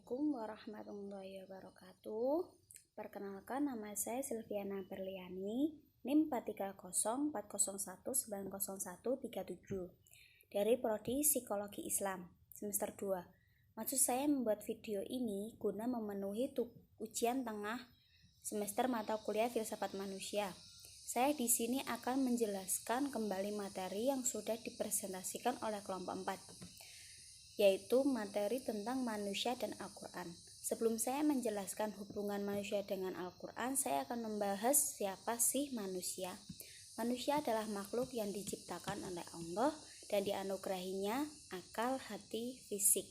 Assalamualaikum warahmatullahi wabarakatuh. Perkenalkan, nama saya Silviana Berliani, NIM 43040190137 dari Prodi Psikologi Islam semester 2. Maksud saya membuat video ini guna memenuhi ujian tengah semester mata kuliah Filsafat Manusia. Saya di sini akan menjelaskan kembali materi yang sudah dipresentasikan oleh kelompok 4, yaitu materi tentang manusia dan Al-Quran. Sebelum saya menjelaskan hubungan manusia dengan Al-Quran, saya akan membahas siapa sih manusia. Manusia adalah makhluk yang diciptakan oleh Allah dan dianugerahinya akal, hati, fisik.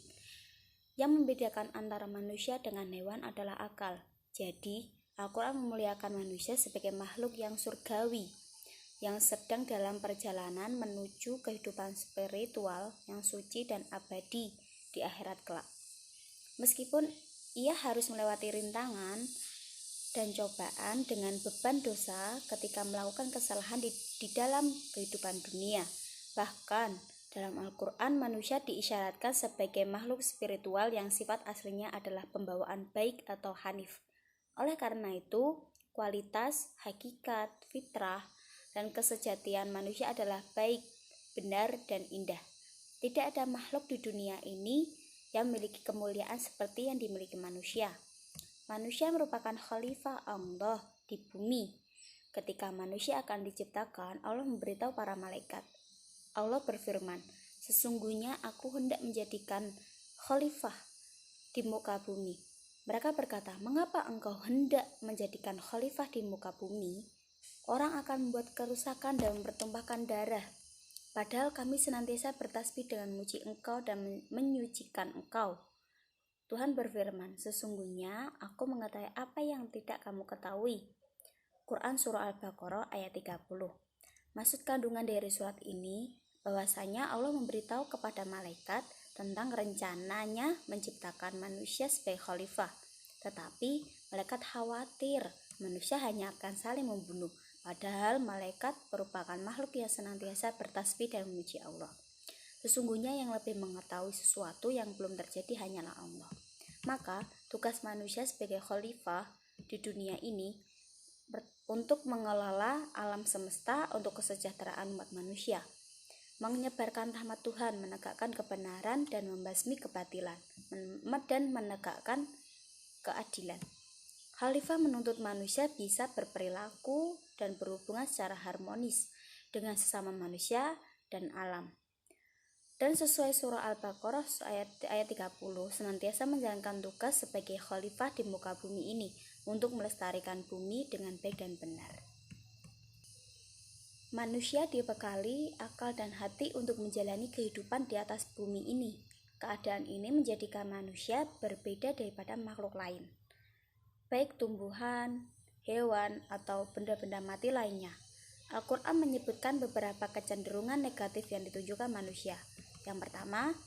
Yang membedakan antara manusia dengan hewan adalah akal. Jadi, Al-Quran memuliakan manusia sebagai makhluk yang surgawi, yang sedang dalam perjalanan menuju kehidupan spiritual yang suci dan abadi di akhirat kelak. Meskipun ia harus melewati rintangan dan cobaan dengan beban dosa ketika melakukan kesalahan di dalam kehidupan dunia. Bahkan dalam Al-Quran manusia diisyaratkan sebagai makhluk spiritual yang sifat aslinya adalah pembawaan baik atau hanif. Oleh karena itu, kualitas, hakikat, fitrah, dan kesejatian manusia adalah baik, benar, dan indah. Tidak ada makhluk di dunia ini yang memiliki kemuliaan seperti yang dimiliki manusia. Manusia merupakan khalifah Allah di bumi. Ketika manusia akan diciptakan, Allah memberitahu para malaikat. Allah berfirman, "Sesungguhnya aku hendak menjadikan khalifah di muka bumi." Mereka berkata, "Mengapa engkau hendak menjadikan khalifah di muka bumi? Orang akan membuat kerusakan dan mempertumpahkan darah. Padahal kami senantiasa bertasbih dengan memuji engkau dan menyucikan engkau." Tuhan berfirman, "Sesungguhnya aku mengetahui apa yang tidak kamu ketahui." Quran Surah Al-Baqarah ayat 30. Maksud kandungan dari surat ini bahwasanya Allah memberitahu kepada malaikat tentang rencananya menciptakan manusia sebagai khalifah. Tetapi malaikat khawatir manusia hanya akan saling membunuh. Padahal malaikat merupakan makhluk yang senantiasa bertasbih dan memuji Allah. Sesungguhnya yang lebih mengetahui sesuatu yang belum terjadi hanyalah Allah. Maka tugas manusia sebagai khalifah di dunia ini untuk mengelola alam semesta untuk kesejahteraan umat manusia, menyebarkan rahmat Tuhan, menegakkan kebenaran dan membasmi kebatilan, dan menegakkan keadilan. Khalifah menuntut manusia bisa berperilaku dan berhubungan secara harmonis dengan sesama manusia dan alam. Dan sesuai surah Al-Baqarah ayat 30, senantiasa menjalankan tugas sebagai khalifah di muka bumi ini untuk melestarikan bumi dengan baik dan benar. Manusia dibekali akal dan hati untuk menjalani kehidupan di atas bumi ini. Keadaan ini menjadikan manusia berbeda daripada makhluk lain, baik tumbuhan, hewan, atau benda-benda mati lainnya. Al-Quran menyebutkan beberapa kecenderungan negatif yang ditunjukkan manusia. Yang pertama,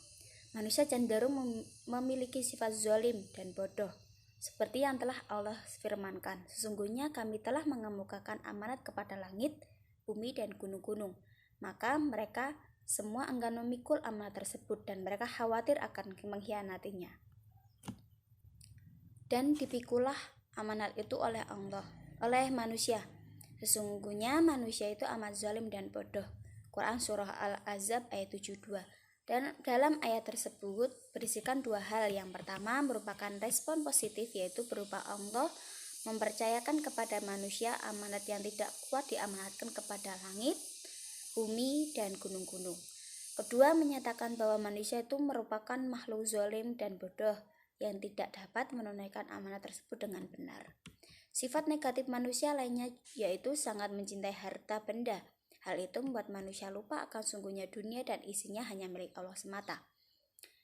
manusia cenderung memiliki sifat zalim dan bodoh. Seperti yang telah Allah firmankan, "Sesungguhnya kami telah mengemukakan amanat kepada langit, bumi, dan gunung-gunung. Maka mereka semua enggan memikul amanat tersebut dan mereka khawatir akan mengkhianatinya. Dan dipikulah amanat itu oleh manusia. Sesungguhnya manusia itu amat zalim dan bodoh." Quran Surah Al-Ahzab ayat 72. Dan dalam ayat tersebut berisikan dua hal. Yang pertama merupakan respon positif, yaitu berupa Allah mempercayakan kepada manusia amanat yang tidak kuat diamanatkan kepada langit, bumi, dan gunung-gunung. Kedua, menyatakan bahwa manusia itu merupakan makhluk zalim dan bodoh yang tidak dapat menunaikan amanat tersebut dengan benar. Sifat negatif manusia lainnya yaitu sangat mencintai harta benda. Hal itu membuat manusia lupa akan sungguhnya dunia dan isinya hanya milik Allah semata.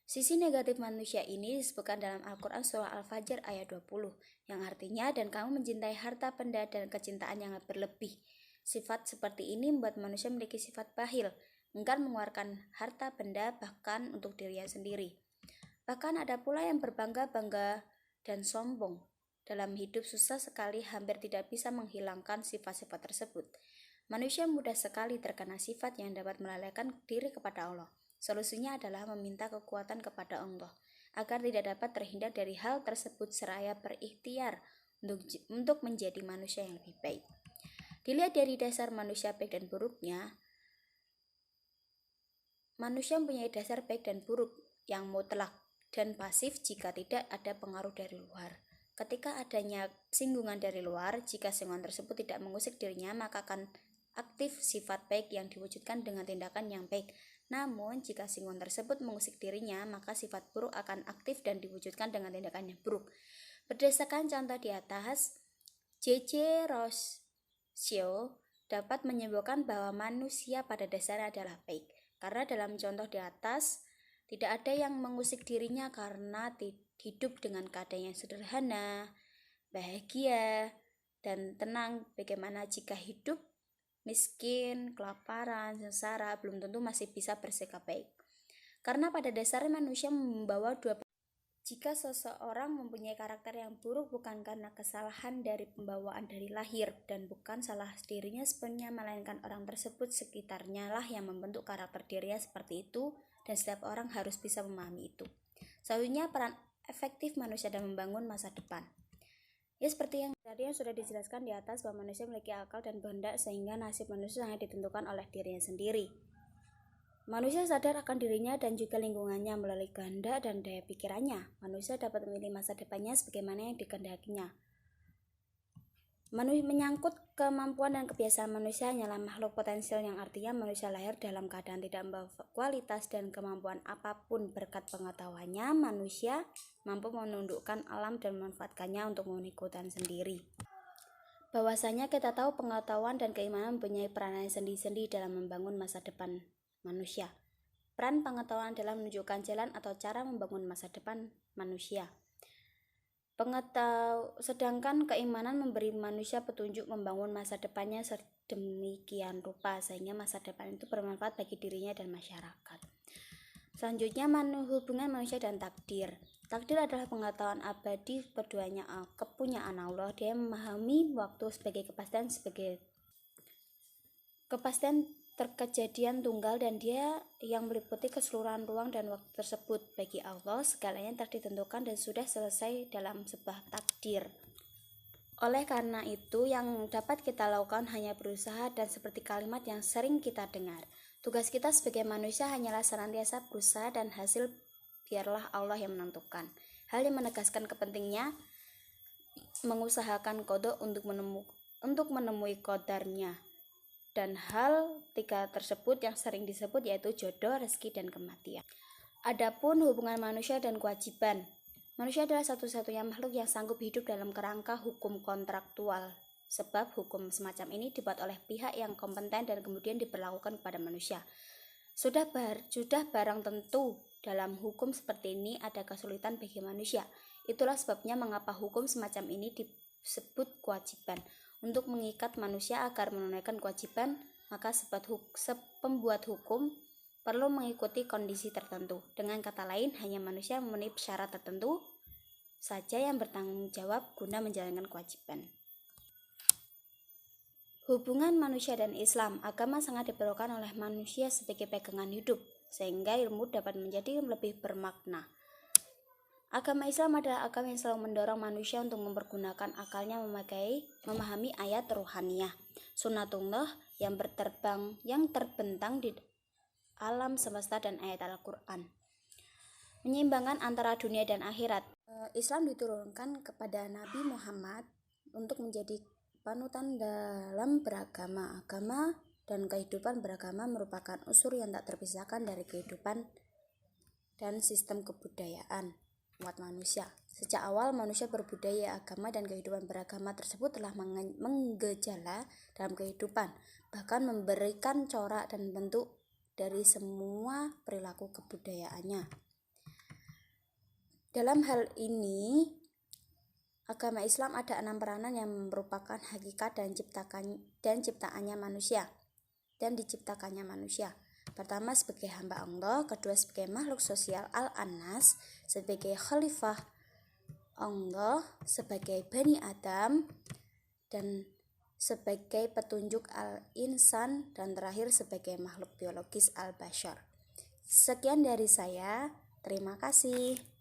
Sisi negatif manusia ini disebutkan dalam Al-Quran Surah Al-Fajr ayat 20, yang artinya, "Dan kamu mencintai harta benda dan kecintaan yang berlebih." Sifat seperti ini membuat manusia memiliki sifat bakhil, enggan mengeluarkan harta benda bahkan untuk dirinya sendiri. Bahkan ada pula yang berbangga-bangga dan sombong. Dalam hidup susah sekali hampir tidak bisa menghilangkan sifat-sifat tersebut. Manusia mudah sekali terkena sifat yang dapat melalaikan diri kepada Allah. Solusinya adalah meminta kekuatan kepada Allah. agar tidak dapat terhindar dari hal tersebut seraya berikhtiar untuk menjadi manusia yang lebih baik. Dilihat dari dasar manusia baik dan buruknya, manusia mempunyai dasar baik dan buruk yang mutlak dan pasif jika tidak ada pengaruh dari luar. Ketika adanya singgungan dari luar, jika singgungan tersebut tidak mengusik dirinya, maka akan aktif sifat baik yang diwujudkan dengan tindakan yang baik. Namun, jika singgungan tersebut mengusik dirinya, maka sifat buruk akan aktif dan diwujudkan dengan tindakan yang buruk. Berdasarkan contoh di atas, J.J. Rousseau dapat menyimpulkan bahwa manusia pada dasarnya adalah baik. Karena dalam contoh di atas, tidak ada yang mengusik dirinya karena hidup dengan keadaan yang sederhana, bahagia, dan tenang. Bagaimana jika hidup miskin, kelaparan, sengsara, belum tentu masih bisa bersikap baik. Karena pada dasarnya manusia membawa dua. Jika seseorang mempunyai karakter yang buruk bukan karena kesalahan dari pembawaan dari lahir dan bukan salah dirinya sepenuhnya, melainkan orang tersebut sekitarnya lah yang membentuk karakter dirinya seperti itu, dan setiap orang harus bisa memahami itu. Selanjutnya, peran efektif manusia dalam membangun masa depan. Ya, seperti yang tadi yang sudah dijelaskan di atas, bahwa manusia memiliki akal dan kehendak sehingga nasib manusia hanya ditentukan oleh dirinya sendiri. Manusia sadar akan dirinya dan juga lingkungannya melalui kehendak dan daya pikirannya. Manusia dapat memilih masa depannya sebagaimana yang dikehendakinya. Menyangkut kemampuan dan kebiasaan manusia hanyalah makhluk potensial, yang artinya manusia lahir dalam keadaan tidak membawa kualitas dan kemampuan apapun. Berkat pengetahuannya, manusia mampu menundukkan alam dan memanfaatkannya untuk memenuhi kebutuhan sendiri. Bahwasanya kita tahu pengetahuan dan keimanan mempunyai peranan sendi-sendi dalam membangun masa depan manusia. Peran pengetahuan dalam menunjukkan jalan atau cara membangun masa depan manusia. Sedangkan keimanan memberi manusia petunjuk membangun masa depannya sedemikian rupa sehingga masa depan itu bermanfaat bagi dirinya dan masyarakat. Selanjutnya, hubungan manusia dan takdir. Takdir adalah pengetahuan abadi kepunyaan Allah. Dia memahami waktu sebagai kepastian terkejadian tunggal, dan dia yang meliputi keseluruhan ruang dan waktu tersebut. Bagi Allah, segalanya telah ditentukan dan sudah selesai dalam sebuah takdir. Oleh karena itu, yang dapat kita lakukan hanya berusaha, dan seperti kalimat yang sering kita dengar, tugas kita sebagai manusia hanyalah senantiasa berusaha dan hasil biarlah Allah yang menentukan. Hal yang menegaskan kepentingnya mengusahakan qada untuk menemui qadarnya. Dan hal tiga tersebut yang sering disebut yaitu jodoh, rezeki, dan kematian. Adapun hubungan manusia dan kewajiban. Manusia adalah satu-satunya makhluk yang sanggup hidup dalam kerangka hukum kontraktual, sebab hukum semacam ini dibuat oleh pihak yang kompeten dan kemudian diberlakukan kepada manusia. Sudah barang tentu dalam hukum seperti ini ada kesulitan bagi manusia. Itulah sebabnya mengapa hukum semacam ini disebut kewajiban. Untuk mengikat manusia agar menunaikan kewajiban, maka pembuat hukum perlu mengikuti kondisi tertentu. Dengan kata lain, hanya manusia memenuhi syarat tertentu saja yang bertanggung jawab guna menjalankan kewajiban. Hubungan manusia dan Islam. Agama sangat diperlukan oleh manusia sebagai pegangan hidup, sehingga ilmu dapat menjadi lebih bermakna. Agama Islam adalah agama yang selalu mendorong manusia untuk mempergunakan akalnya memahami ayat ruhaniyah, sunnatullah yang terbentang di alam semesta dan ayat Al-Quran. Menyeimbangkan antara dunia dan akhirat. Islam diturunkan kepada Nabi Muhammad untuk menjadi panutan dalam beragama. Agama dan kehidupan beragama merupakan unsur yang tak terpisahkan dari kehidupan dan sistem kebudayaan umat manusia. Sejak awal manusia berbudaya, agama dan kehidupan beragama tersebut telah menggejala dalam kehidupan, bahkan memberikan corak dan bentuk dari semua perilaku kebudayaannya. Dalam hal ini, agama Islam ada 6 peranan yang merupakan hakikat dan ciptaannya manusia dan diciptakannya manusia. Pertama, sebagai hamba Allah. Kedua, sebagai makhluk sosial al-anas, sebagai khalifah Allah, sebagai Bani Adam, dan sebagai petunjuk al-insan, dan terakhir sebagai makhluk biologis al-bashar. Sekian dari saya. Terima kasih.